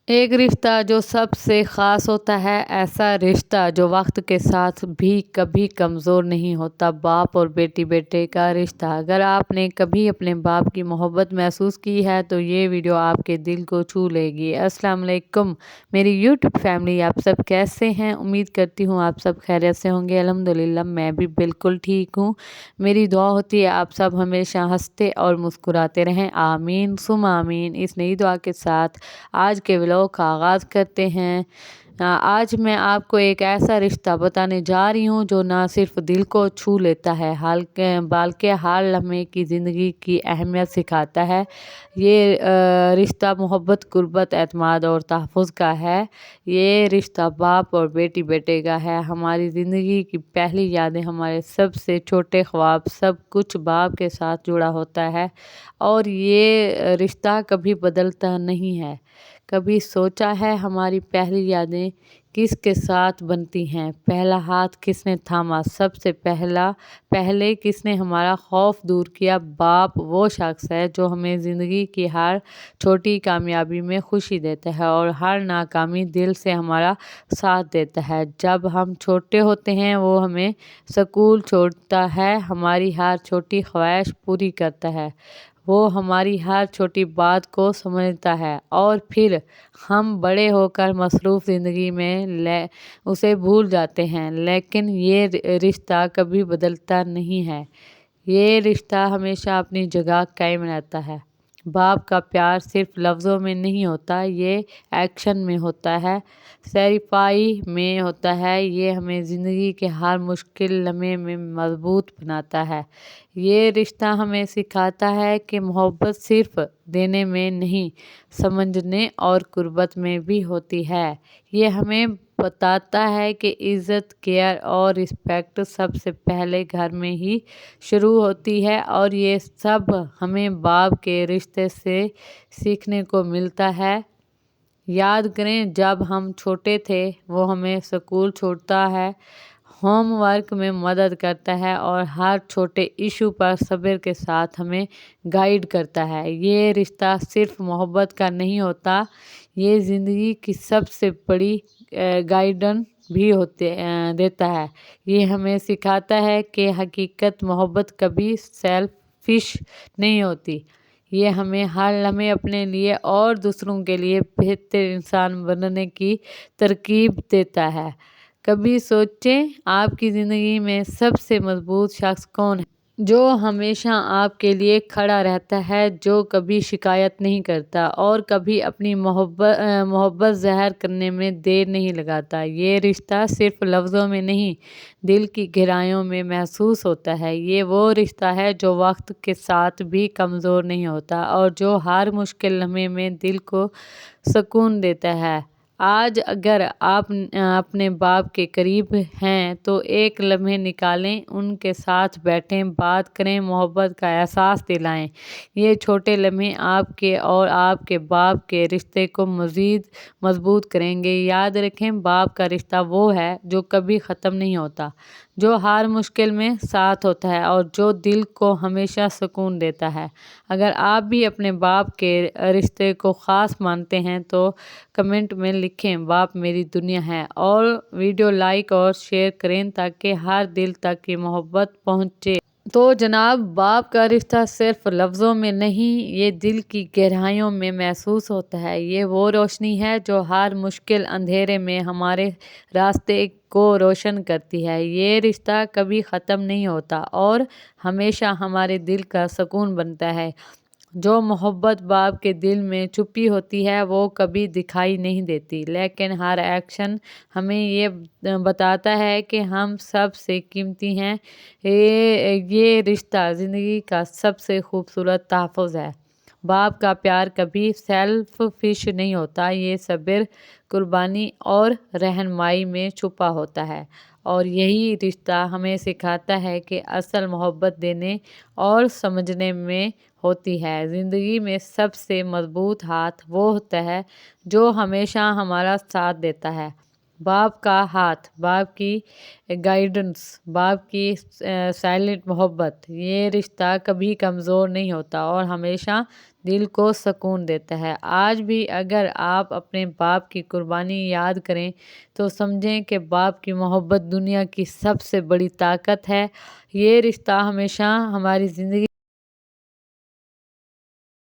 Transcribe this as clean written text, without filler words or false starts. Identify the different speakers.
Speaker 1: एक रिश्ता जो सबसे ख़ास होता है, ऐसा रिश्ता जो वक्त के साथ भी कभी कमज़ोर नहीं होता। बाप और बेटी बेटे का रिश्ता। अगर आपने कभी अपने बाप की मोहब्बत महसूस की है तो ये वीडियो आपके दिल को छू लेगी। अस्सलाम वालेकुम मेरी यूट्यूब फैमिली, आप सब कैसे हैं? उम्मीद करती हूँ आप सब खैरियत से होंगे। अल्हम्दुलिल्लाह मैं भी बिल्कुल ठीक हूँ। मेरी दुआ होती है आप सब हमेशा हंसते और मुस्कुराते रहें। आमीन सुम आमीन। इस नई दुआ के साथ आज के व्लॉग का आगाज़ करते हैं। आज मैं आपको एक ऐसा रिश्ता बताने जा रही हूँ जो ना सिर्फ दिल को छू लेता है बल्कि हर लम्हे की ज़िंदगी की अहमियत सिखाता है। ये रिश्ता मोहब्बत, गुर्बत, एतमाद और तहफ़्फ़ुज़ का है। ये रिश्ता बाप और बेटी बेटे का है। हमारी ज़िंदगी की पहली यादें, हमारे सबसे छोटे ख्वाब, सब कुछ बाप के साथ जुड़ा होता है। और ये रिश्ता कभी बदलता नहीं है। कभी सोचा है हमारी पहली यादें किसके साथ बनती हैं? पहला हाथ किसने थामा? सबसे पहले किसने हमारा खौफ दूर किया? बाप वो शख्स है जो हमें ज़िंदगी की हर छोटी कामयाबी में खुशी देता है और हर नाकामी दिल से हमारा साथ देता है। जब हम छोटे होते हैं वो हमें स्कूल छोड़ता है, हमारी हर छोटी ख्वाहिश पूरी करता है, वो हमारी हर छोटी बात को समझता है और फिर हम बड़े होकर मसरूफ़ ज़िंदगी में उसे भूल जाते हैं। लेकिन ये रिश्ता कभी बदलता नहीं है। ये रिश्ता हमेशा अपनी जगह कायम रहता है। बाप का प्यार सिर्फ लफ्ज़ों में नहीं होता, ये एक्शन में होता है, सैक्रिफाइस में होता है। ये हमें ज़िंदगी के हर मुश्किल लम्हे में मजबूत बनाता है। ये रिश्ता हमें सिखाता है कि मोहब्बत सिर्फ देने में नहीं, समझने और कुर्बत में भी होती है। ये हमें बताता है कि इज़्ज़त, केयर और रिस्पेक्ट सबसे पहले घर में ही शुरू होती है और ये सब हमें बाप के रिश्ते से सीखने को मिलता है। याद करें जब हम छोटे थे, वो हमें स्कूल छोड़ता है, होमवर्क में मदद करता है और हर छोटे इशू पर सब्र के साथ हमें गाइड करता है। ये रिश्ता सिर्फ मोहब्बत का नहीं होता, ये ज़िंदगी की सबसे बड़ी गाइडेंस भी देता है। ये हमें सिखाता है कि हकीकत मोहब्बत कभी सेल्फिश नहीं होती। ये हमें हर लम्हे अपने लिए और दूसरों के लिए बेहतर इंसान बनने की तरकीब देता है। कभी सोचें आपकी ज़िंदगी में सबसे मजबूत शख्स कौन है? जो हमेशा आपके लिए खड़ा रहता है, जो कभी शिकायत नहीं करता और कभी अपनी मोहब्बत ज़ाहिर करने में देर नहीं लगाता। ये रिश्ता सिर्फ लफ्ज़ों में नहीं, दिल की गहराइयों में महसूस होता है। ये वो रिश्ता है जो वक्त के साथ भी कमज़ोर नहीं होता और जो हर मुश्किल लम्हे में दिल को सुकून देता है। आज अगर आप अपने बाप के करीब हैं तो एक लम्हे निकालें, उनके साथ बैठें, बात करें, मोहब्बत का एहसास दिलाएं। ये छोटे लम्हे आपके और आपके बाप के रिश्ते को मज़ीद मजबूत करेंगे। याद रखें, बाप का रिश्ता वो है जो कभी ख़त्म नहीं होता, जो हर मुश्किल में साथ होता है और जो दिल को हमेशा सुकून देता है। अगर आप भी अपने बाप के रिश्ते को ख़ास मानते हैं तो कमेंट में लिखें बाप मेरी दुनिया है, और वीडियो लाइक और शेयर करें ताकि हर दिल तक की मोहब्बत पहुँचे। तो जनाब, बाप का रिश्ता सिर्फ लफ्ज़ों में नहीं, ये दिल की गहराइयों में महसूस होता है। ये वो रोशनी है जो हर मुश्किल अंधेरे में हमारे रास्ते को रोशन करती है। ये रिश्ता कभी ख़त्म नहीं होता और हमेशा हमारे दिल का सुकून बनता है। जो मोहब्बत बाप के दिल में छुपी होती है वो कभी दिखाई नहीं देती, लेकिन हर एक्शन हमें ये बताता है कि हम सबसे कीमती हैं। ये रिश्ता ज़िंदगी का सबसे खूबसूरत तहफ़्फ़ुज़ है। बाप का प्यार कभी सेल्फिश नहीं होता, ये सब्र, कुर्बानी और रहनुमाई में छुपा होता है। और यही रिश्ता हमें सिखाता है कि असल मोहब्बत देने और समझने में होती है। ज़िंदगी में सबसे मजबूत हाथ वो होता है जो हमेशा हमारा साथ देता है। باپ کا ہاتھ، باپ کی گائیڈنس، باپ کی سائلنٹ محبت، یہ رشتہ کبھی کمزور نہیں ہوتا اور ہمیشہ دل کو سکون دیتا ہے۔ آج بھی اگر آپ اپنے باپ کی قربانی یاد کریں تو سمجھیں کہ باپ کی محبت دنیا کی سب سے بڑی طاقت ہے۔ یہ رشتہ ہمیشہ ہماری زندگی